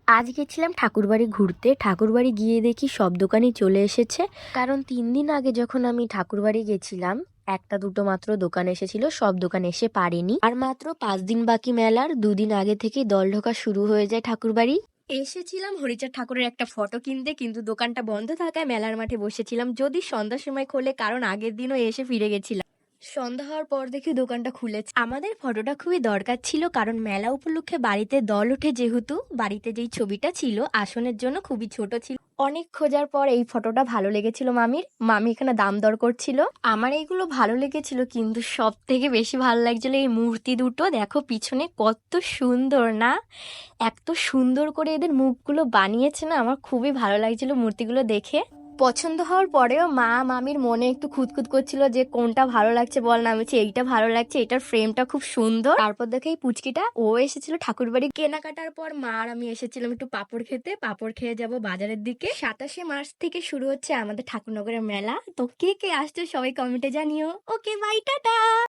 আজ গেছিলাম ঠাকুরবাড়ি ঘুরতে। ঠাকুরবাড়ি গিয়ে দেখি সব দোকানই চলে এসেছে। কারণ 3 দিন আগে যখন আমি ঠাকুরবাড়ি গেছিলাম, একটা দুটো মাত্র দোকান এসেছিল, সব দোকান এসে পারেনি। আর মাত্র 5 দিন বাকি মেলার, 2 দিন আগে থেকেই দল ঢোকা শুরু হয়ে যায় ঠাকুরবাড়ি। এসেছিলাম হরিচাঁদ ঠাকুরের একটা ফটো কিনতে, কিন্তু দোকানটা বন্ধ থাকায় মেলার মাঠে বসেছিলাম। যদি সন্ধ্যার সময় খোলে, কারণ আগের দিনও এসে ফিরে গেছিলাম। সন্ধ্যা হওয়ার পর দেখি দোকানটা খুলেছে। আমাদের ফটোটা খুবই দরকার ছিল, কারণ মেলা উপলক্ষে বাড়িতে দল ওঠে, যেহেতু বাড়িতে যেই ছবিটা ছিল আসনের জন্য খুবই ছোট ছিল। অনেক খোঁজার পর এই ফটোটা ভালো লেগেছিল মামির। মামি এখানে দাম দর করছিল। আমার এইগুলো ভালো লেগেছিল, কিন্তু সব থেকে বেশি ভালো লাগছিল এই মূর্তি দুটো। দেখো পিছনে কত সুন্দর না, এত সুন্দর করে এদের মুখগুলো বানিয়েছে না, আমার খুবই ভালো লাগছিল মূর্তিগুলো দেখে। পছন্দ হওয়ার পরেও মা মামির মনে একটু খুঁতখুত করছিল যে কোনটা ভালো লাগছে বল না। আমি বলছি এইটা ভালো লাগছে, এটার ফ্রেমটা খুব সুন্দর। তারপর দেখে এই পুচকিটা ও এসেছিল ঠাকুরবাড়ি। কেনাকাটার পর মা আর আমি এসেছিলাম একটু পাপড় খেতে। পাপড় খেয়ে যাব বাজারের দিকে। 27শে মার্চ থেকে শুরু হচ্ছে আমাদের ঠাকুরনগরের মেলা। তো কে কে আসছো সবাই কমেন্টে জানিও। Okay bye, tata.